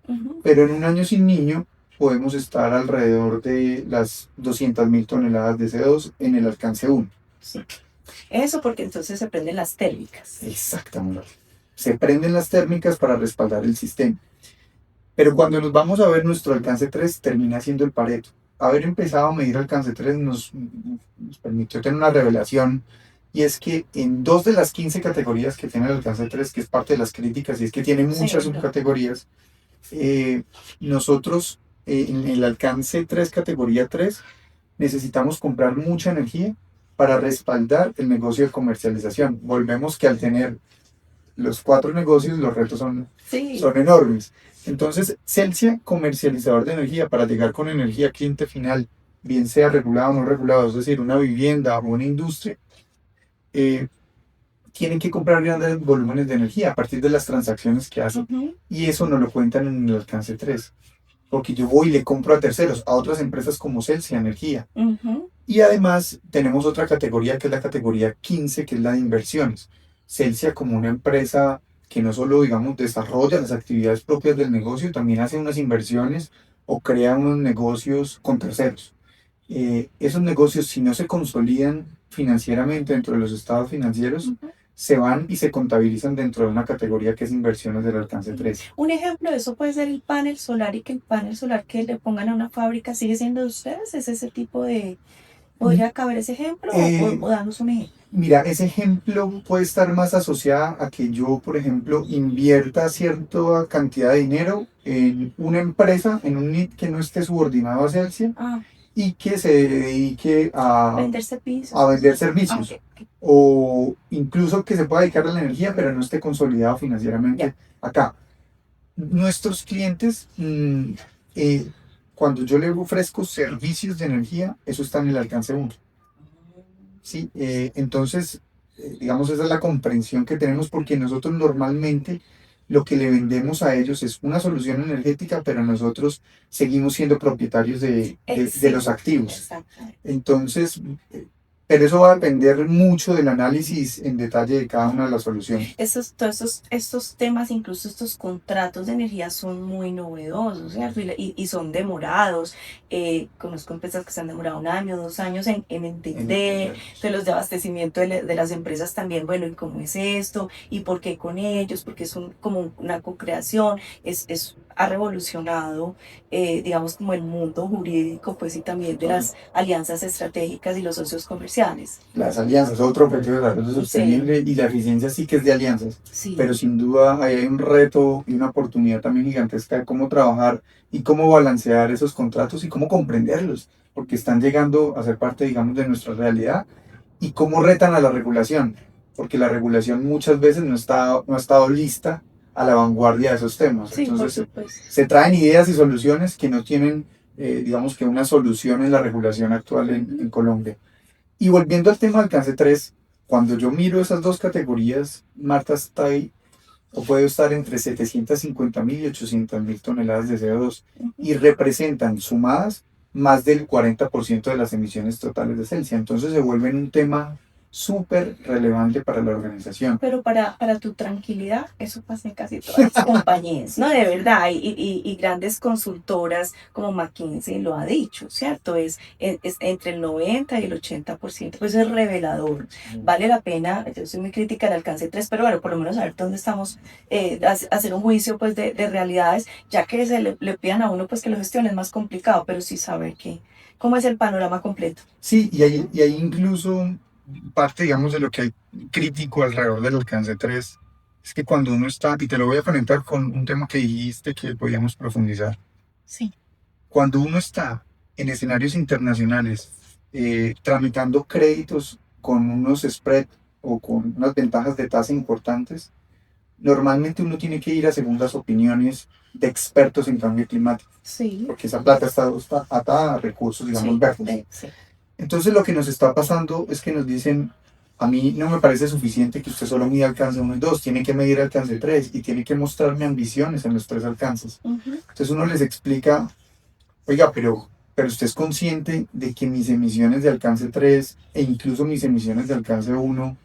pero en un año sin niño podemos estar alrededor de las 200.000 toneladas de CO2 en el alcance 1.
Sí. Eso porque entonces se prenden las térmicas.
Exactamente. Se prenden las térmicas para respaldar el sistema. Pero cuando nos vamos a ver nuestro alcance 3, termina siendo el Pareto. Haber empezado a medir alcance 3 nos permitió tener una revelación, y es que en 2 de las 15 categorías que tiene el alcance 3, que es parte de las críticas, y es que tiene muchas subcategorías, nosotros en el alcance 3, categoría 3, necesitamos comprar mucha energía para respaldar el negocio de comercialización. Volvemos que al tener los 4 negocios, los retos son enormes. Entonces, Celsia, comercializador de energía, para llegar con energía a cliente final, bien sea regulado o no regulado, es decir, una vivienda o una industria, tienen que comprar grandes volúmenes de energía a partir de las transacciones que hacen. Y eso no lo cuentan en el alcance 3. Porque yo voy y le compro a terceros, a otras empresas como Celsia Energía. Y además tenemos otra categoría que es la categoría 15, que es la de inversiones. Celsia, como una empresa que no solo, digamos, desarrolla las actividades propias del negocio, también hace unas inversiones o crea unos negocios con terceros. Esos negocios, si no se consolidan financieramente dentro de los estados financieros,
Ujú.
se van y se contabilizan dentro de una categoría que es inversiones del alcance 3.
Un ejemplo de eso puede ser el panel solar y que el panel solar que le pongan a una fábrica sigue siendo de ustedes. ¿Es ese tipo de... ¿Podría caber ese ejemplo o darnos un ejemplo?
Mira, ese ejemplo puede estar más asociado a que yo, por ejemplo, invierta cierta cantidad de dinero en una empresa, en un NIT que no esté subordinado a Celsia
Ah,
y que se dedique
vender servicios.
a vender
Ah,
servicios.
ok.
O incluso que se pueda dedicar a la energía, pero no esté consolidado financieramente
Ya.
acá. Nuestros clientes, eh, cuando yo les ofrezco servicios de energía, eso está en el alcance uno. Sí, entonces, digamos, esa es la comprensión que tenemos porque nosotros normalmente lo que le vendemos a ellos es una solución energética, pero nosotros seguimos siendo propietarios de los
Sí,
activos.
exactamente.
Entonces, pero eso va a depender mucho del análisis en detalle de cada una de las soluciones.
Todos estos temas, incluso estos contratos de energía son muy novedosos, ¿cierto? Y son demorados. Conozco empresas que se han demorado 1 año, 2 años en entender de los de abastecimiento de las empresas también, bueno, ¿y cómo es esto? ¿Y por qué con ellos? Porque es como una co-creación, ha revolucionado, digamos, como el mundo jurídico, pues, y también de las alianzas estratégicas y los socios comerciales.
Las alianzas, otro objetivo de desarrollo
Sí,
sostenible y la eficiencia sí que es de alianzas,
sí.
pero sin duda ahí hay un reto y una oportunidad también gigantesca de cómo trabajar y cómo balancear esos contratos y cómo comprenderlos, porque están llegando a ser parte, digamos, de nuestra realidad y cómo retan a la regulación, porque la regulación muchas veces no ha estado lista a la vanguardia de esos temas.
Sí, por
Entonces
supuesto.
se traen ideas y soluciones que no tienen, digamos que una solución en la regulación actual en Colombia. Y volviendo al tema de alcance 3, cuando yo miro esas dos categorías, Marta está ahí o puede estar entre 750.000 y 800.000 toneladas de CO2 y representan sumadas más del 40% de las emisiones totales de Celsius. Entonces se vuelven un tema súper relevante para la organización.
Pero para tu tranquilidad, eso pasa en casi todas las compañías, ¿no? De verdad, y grandes consultoras como McKinsey lo ha dicho, ¿cierto? Es entre el 90 y el 80%, pues es revelador. Vale la pena, yo soy muy crítica al alcance 3, pero bueno, por lo menos saber dónde estamos, hacer un juicio pues de realidades, ya que le pidan a uno pues que lo gestione es más complicado, pero sí saber cómo es el panorama completo.
Sí, y hay incluso parte, digamos, de lo que hay crítico alrededor del alcance 3 es que cuando uno está, y te lo voy a conectar con un tema que dijiste que podíamos profundizar,
Sí.
cuando uno está en escenarios internacionales tramitando créditos con unos spread o con unas ventajas de tasa importantes, normalmente uno tiene que ir a segundas opiniones de expertos en cambio climático,
Sí.
porque esa plata está atada a recursos, digamos,
Sí,
verdes.
sí.
Entonces lo que nos está pasando es que nos dicen, a mí no me parece suficiente que usted solo mida alcance 1 y 2, tiene que medir alcance 3 y tiene que mostrarme ambiciones en los 3 alcances. Entonces uno les explica, oiga, pero usted es consciente de que mis emisiones de alcance 3 e incluso mis emisiones de alcance 1,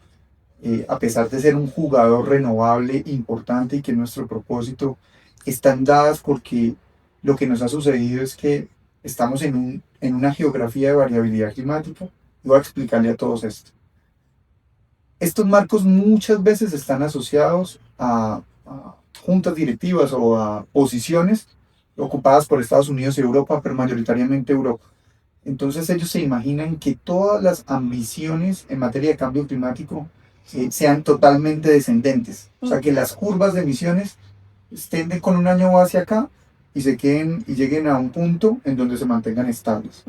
a pesar de ser un jugador renovable importante y que nuestro propósito, están dadas porque lo que nos ha sucedido es que estamos en una geografía de variabilidad climática. Y voy a explicarle a todos esto. Estos marcos muchas veces están asociados a juntas directivas o a posiciones ocupadas por Estados Unidos y Europa, pero mayoritariamente Europa. Entonces ellos se imaginan que todas las ambiciones en materia de cambio climático sean totalmente descendentes. O sea, que las curvas de emisiones estén con un año hacia acá y se queden y lleguen a un punto en donde se mantengan estables.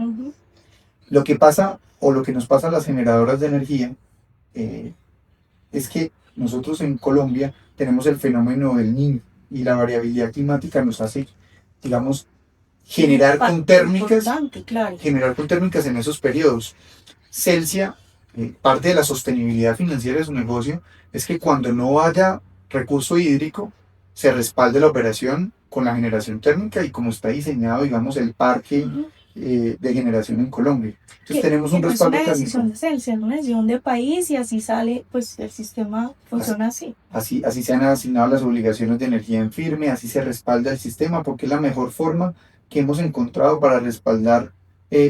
Lo que pasa o lo que nos pasa a las generadoras de energía es que nosotros en Colombia tenemos el fenómeno del Niño y la variabilidad climática nos hace, digamos, generar con térmicas,
claro.
generar con térmicas en esos periodos. Celsia, parte de la sostenibilidad financiera de su negocio es que cuando no haya recurso hídrico, se respalde la operación con la generación térmica y como está diseñado, digamos, el parque de generación en Colombia. Entonces tenemos
Que
un
no es una
respaldo
decisión
técnico.
de Celsius, es una decisión de país y así sale, pues el sistema
Así,
funciona así.
así se han asignado las obligaciones de energía en firme, así se respalda el sistema, porque es la mejor forma que hemos encontrado para respaldar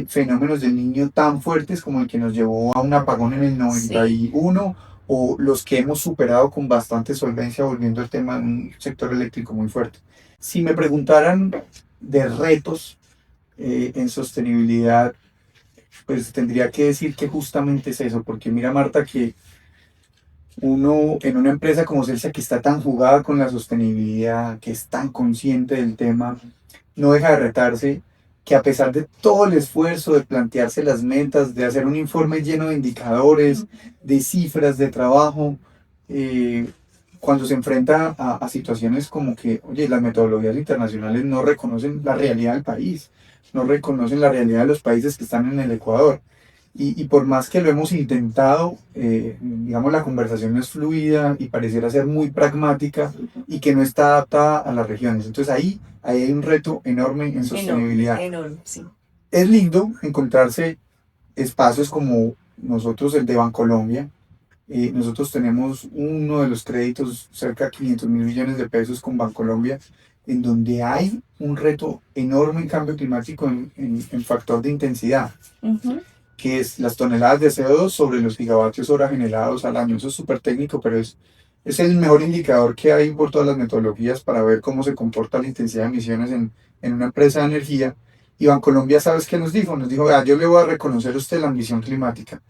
fenómenos del niño tan fuertes como el que nos llevó a un apagón en el
Sí.
91 o los que hemos superado con bastante solvencia, volviendo al tema de un sector eléctrico muy fuerte. Si me preguntaran de retos en sostenibilidad, pues tendría que decir que justamente es eso, porque mira Marta que uno en una empresa como Celsa que está tan jugada con la sostenibilidad, que es tan consciente del tema, no deja de retarse que a pesar de todo el esfuerzo de plantearse las metas, de hacer un informe lleno de indicadores, de cifras de trabajo, eh, cuando se enfrenta a situaciones como que, oye, las metodologías internacionales no reconocen la realidad del país, no reconocen la realidad de los países que están en el Ecuador. Y por más que lo hemos intentado, digamos, la conversación no es fluida y pareciera ser muy pragmática y que no está adaptada a las regiones. Entonces ahí hay un reto enorme en
Enorme,
sostenibilidad.
enorme, sí.
Es lindo encontrarse espacios como nosotros, el de Bancolombia. Nosotros tenemos uno de los créditos, cerca de 500.000 millones de pesos con Bancolombia, en donde hay un reto enorme en cambio climático en factor de intensidad,
Ujú.
que es las toneladas de CO2 sobre los gigavatios hora generados al año. Eso es súper técnico, pero es el mejor indicador que hay por todas las metodologías para ver cómo se comporta la intensidad de emisiones en una empresa de energía. Y Bancolombia, ¿sabes qué nos dijo? Nos dijo, vea, yo le voy a reconocer a usted la ambición climática,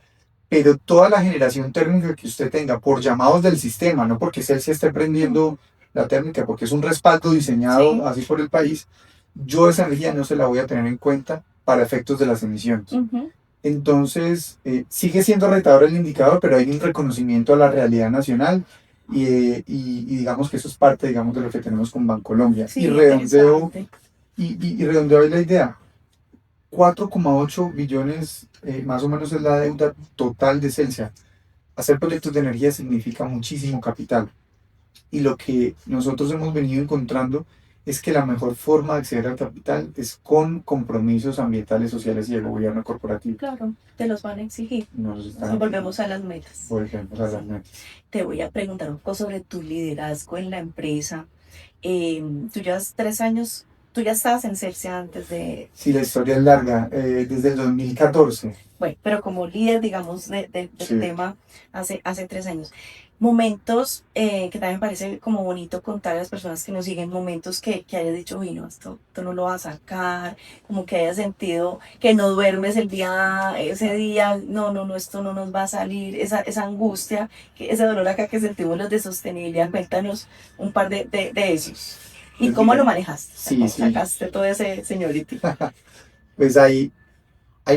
pero toda la generación térmica que usted tenga por llamados del sistema, no porque él se esté prendiendo la térmica, porque es un respaldo diseñado
Sí.
así por el país, yo esa energía no se la voy a tener en cuenta para efectos de las emisiones.
Ujú.
Entonces, sigue siendo retador el indicador, pero hay un reconocimiento a la realidad nacional y digamos que eso es parte, digamos, de lo que tenemos con Bancolombia.
Sí, interesante.
Y redondeo ahí la idea. 4,8 billones más o menos es la deuda total de Celsia. Hacer proyectos de energía significa muchísimo capital. Y lo que nosotros hemos venido encontrando es que la mejor forma de acceder al capital es con compromisos ambientales, sociales y de gobierno corporativo.
Claro, te los van a exigir.
Nos
Entonces
están
volvemos a las metas.
volvemos a las
Sí.
metas.
Te voy a preguntar un poco sobre tu liderazgo en la empresa. Tú llevas 3 años, tú ya estabas en Celsia antes de,
Sí, la historia es larga, desde el 2014.
bueno, pero como líder, digamos, del
Sí.
tema hace 3 años. Momentos que también me parece como bonito contar a las personas que nos siguen, momentos que hayas dicho, uy, no, esto no lo vas a sacar, como que hayas sentido que no duermes ese día, no, no, no, esto no nos va a salir, esa angustia, ese dolor acá que sentimos los de sostenibilidad. Cuéntanos un par de esos. ¿Y
Pues
cómo
mira,
lo manejaste? O sea,
sí,
¿cómo
sí.
sacaste todo ese señorito?
Pues hay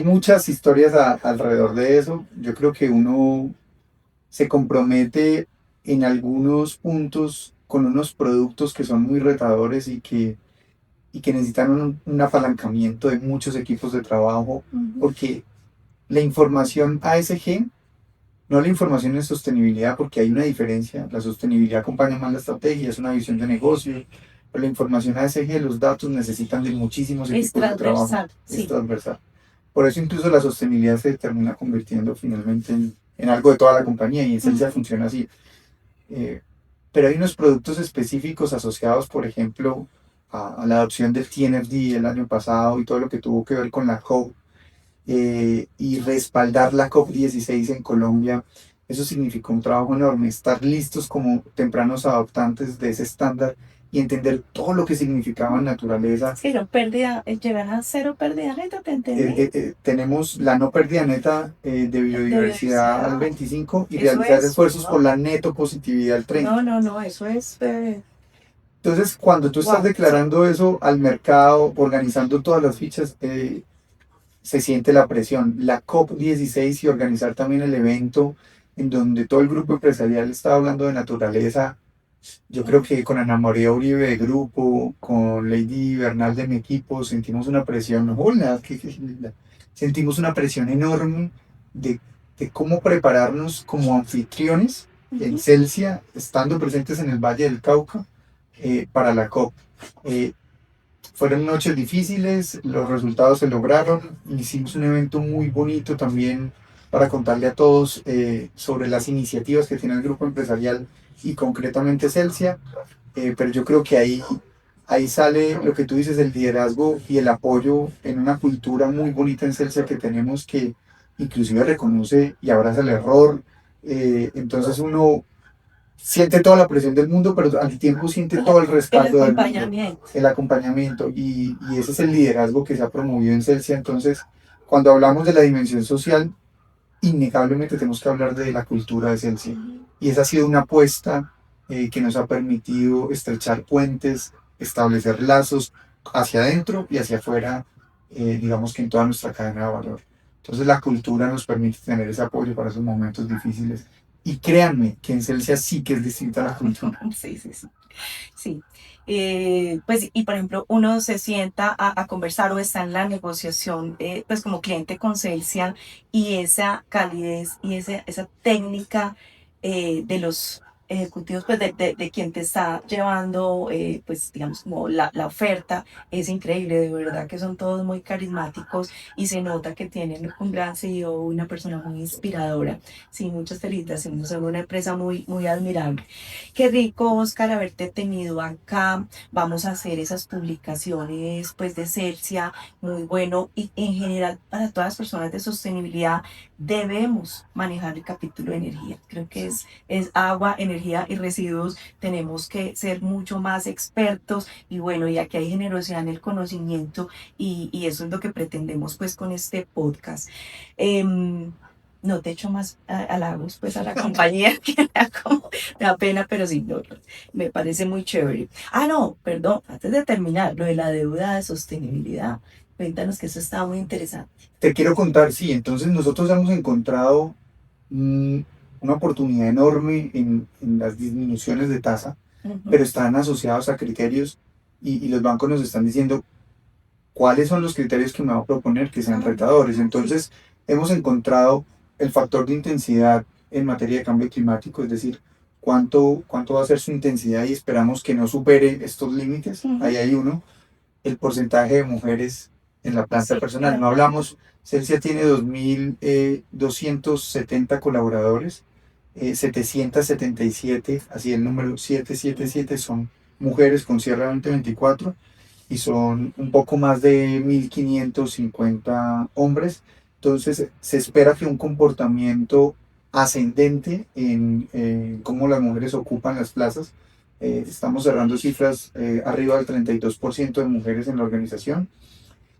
muchas historias alrededor de eso. Yo creo que uno se compromete en algunos puntos con unos productos que son muy retadores y que necesitan un apalancamiento de muchos equipos de trabajo,
Ujú.
porque la información ASG, no la información en sostenibilidad, porque hay una diferencia. La sostenibilidad acompaña más la estrategia, es una visión de negocio, pero la información ASG, los datos necesitan de muchísimos
Es
equipos de trabajo,
transversal,
es
sí.
transversal. Por eso incluso la sostenibilidad se termina convirtiendo finalmente en algo de toda la compañía y en Celsius
Ujú.
funciona así. Eh, pero hay unos productos específicos asociados, por ejemplo, a la adopción del TNFD el año pasado y todo lo que tuvo que ver con la COP y respaldar la COP 16 en Colombia. Eso significó un trabajo enorme, estar listos como tempranos adoptantes de ese estándar y entender todo lo que significaba en naturaleza.
Sí, no pérdida, llegan a cero pérdida neta, te entendí.
Tenemos la no pérdida neta de
De
biodiversidad al
biodiversidad.
25 y
Eso
realizar
es,
esfuerzos por
wow.
la neto positividad al 30.
No, no, no, eso es,
Entonces, cuando tú estás
wow, sí.
declarando eso al mercado, organizando todas las fichas, se siente la presión. La COP 16 y organizar también el evento en donde todo el grupo empresarial estaba hablando de naturaleza. Yo creo que con Ana María Uribe de grupo, con Lady Bernal de mi equipo, sentimos una presión. Hola, qué linda. Sentimos una presión enorme de, de cómo prepararnos como anfitriones en
Ujú.
Celsia, estando presentes en el Valle del Cauca, para la COP. Eh, Fueron noches difíciles, los resultados se lograron, hicimos un evento muy bonito también para contarle a todos sobre las iniciativas que tiene el grupo empresarial y concretamente Celsia, pero yo creo que ahí sale lo que tú dices, el liderazgo y el apoyo en una cultura muy bonita en Celsia que tenemos que inclusive reconoce y abraza el error. Entonces uno siente toda la presión del mundo, pero al tiempo siente todo el
El
respaldo del mundo,
acompañamiento.
el acompañamiento, y ese es el liderazgo que se ha promovido en Celsia. Entonces, cuando hablamos de la dimensión social, innegablemente tenemos que hablar de la cultura de Celsia. Y esa ha sido una apuesta que nos ha permitido estrechar puentes, establecer lazos hacia adentro y hacia afuera, digamos que en toda nuestra cadena de valor. Entonces la cultura nos permite tener ese apoyo para esos momentos difíciles. Y créanme que en Celsia sí que es distinta a la cultura.
Sí, sí, sí. Sí. Pues, y por ejemplo, uno se sienta a conversar o está en la negociación, pues como cliente con Celsia, y esa calidez y esa técnica de los ejecutivos, pues de quien te está llevando, pues digamos, como la oferta, es increíble, de verdad que son todos muy carismáticos y se nota que tienen un gran CEO, una persona muy inspiradora. Sí, muchas felicitaciones, son una empresa muy, muy admirable. Qué rico, Oscar, haberte tenido acá. Vamos a hacer esas publicaciones pues de Celsia, muy bueno. Y en general, para todas las personas de sostenibilidad, debemos manejar el capítulo de energía. Creo que es agua, energía y residuos. Tenemos que ser mucho más expertos y bueno, y aquí hay generosidad en el conocimiento y eso es lo que pretendemos pues con este podcast. Em, no te echo más halagos pues a la compañía que me da pena, pero sí, no, me parece muy chévere. Ah, no, perdón, antes de terminar, lo de la deuda de sostenibilidad. Cuéntanos que eso está muy interesante.
Te quiero contar, sí, entonces nosotros hemos encontrado mm, una oportunidad enorme en las disminuciones de tasa, pero están asociados a criterios y los bancos nos están diciendo cuáles son los criterios que me va a proponer que sean retadores. Entonces, hemos encontrado el factor de intensidad en materia de cambio climático, es decir, cuánto va a ser su intensidad y esperamos que no supere estos límites. Ahí hay uno. El porcentaje de mujeres en la planta personal. No hablamos, Celsia tiene 2.270 colaboradores, 777, así el número 777 son mujeres con cierre 2024 y son un poco más de 1.550 hombres. Entonces se espera que un comportamiento ascendente en cómo las mujeres ocupan las plazas. Estamos cerrando cifras arriba del 32% de mujeres en la organización.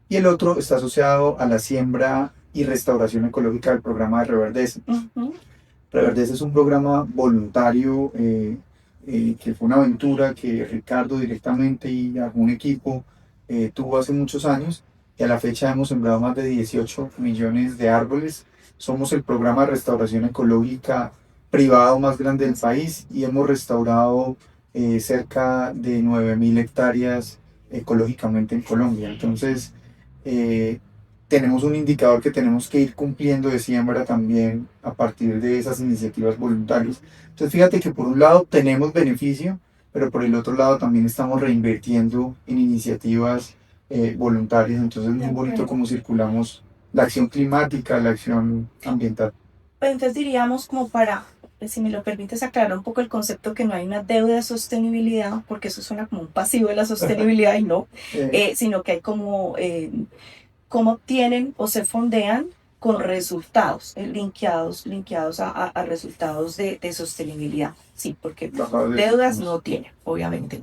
Y el otro está asociado a la siembra y restauración ecológica del programa de Reverdece. Reverdece es un programa voluntario que fue una aventura que Ricardo directamente y algún equipo tuvo hace muchos años y a la fecha hemos sembrado más de 18 millones de árboles. Somos el programa de restauración ecológica privado más grande del país y hemos restaurado cerca de 9.000 hectáreas ecológicamente en Colombia. Entonces, tenemos un indicador que tenemos que ir cumpliendo de siembra también a partir de esas iniciativas voluntarias. Entonces, fíjate que por un lado tenemos beneficio, pero por el otro lado también estamos reinvirtiendo en iniciativas voluntarias. Entonces, es muy bonito cómo circulamos la acción climática, la acción ambiental.
Pues entonces diríamos como para, si me lo permites, aclarar un poco el concepto que no hay una deuda de sostenibilidad, porque eso suena como un pasivo de la sostenibilidad y no, sino que hay como cómo obtienen o se fondean con resultados, linkeados a resultados de sostenibilidad. Sí, porque deudas no tiene, obviamente.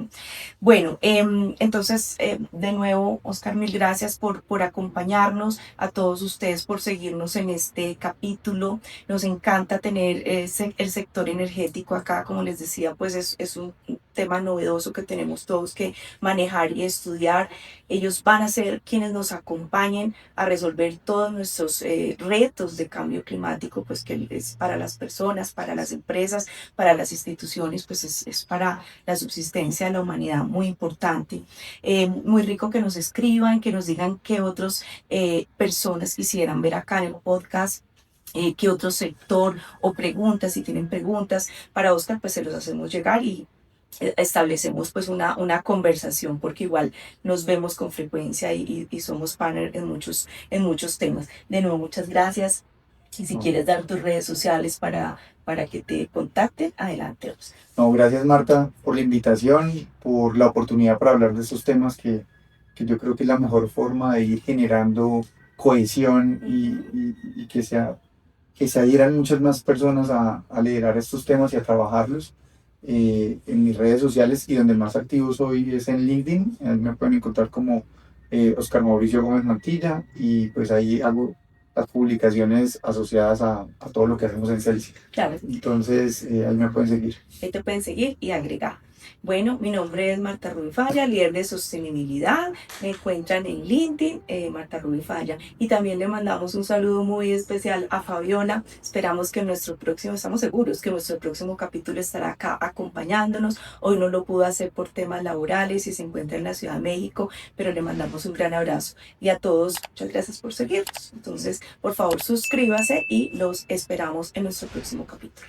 Bueno, entonces, de nuevo, Oscar, mil gracias por acompañarnos, a todos ustedes por seguirnos en este capítulo. Nos encanta tener el sector energético acá, como les decía, pues es un tema novedoso que tenemos todos que manejar y estudiar. Ellos van a ser quienes nos acompañen a resolver todos nuestros retos de cambio climático, pues que es para las personas, para las empresas, para las instituciones, pues es para la subsistencia de la humanidad muy importante. Muy rico que nos escriban, que nos digan qué otras personas quisieran ver acá en el podcast. ¿Qué otro sector o preguntas? Si tienen preguntas para Oscar, pues se los hacemos llegar y establecemos pues una conversación, porque igual nos vemos con frecuencia y somos partner en muchos temas. De nuevo, muchas gracias. Y si
No,
quieres dar tus redes sociales para que te contacten, adelante.
no, gracias Marta por la invitación, por la oportunidad para hablar de estos temas que yo creo que es la mejor forma de ir generando cohesión y que se adhieran muchas más personas a liderar estos temas y a trabajarlos. En mis redes sociales y donde más activo soy es en LinkedIn. Ahí me pueden encontrar como Oscar Mauricio Gómez Mantilla y pues ahí hago las publicaciones asociadas a todo lo que hacemos en Celsius.
Claro,
Entonces, ahí me pueden seguir.
ahí te pueden seguir y agregar. Bueno, mi nombre es Marta Rubí Falla, líder de sostenibilidad. Me encuentran en LinkedIn, Marta Rubí Falla. Y también le mandamos un saludo muy especial a Fabiola. Esperamos que estamos seguros que nuestro próximo capítulo estará acá acompañándonos. Hoy no lo pudo hacer por temas laborales y se encuentra en la Ciudad de México, pero le mandamos un gran abrazo. Y a todos, muchas gracias por seguirnos. Entonces, por favor, suscríbase y los esperamos en nuestro próximo capítulo.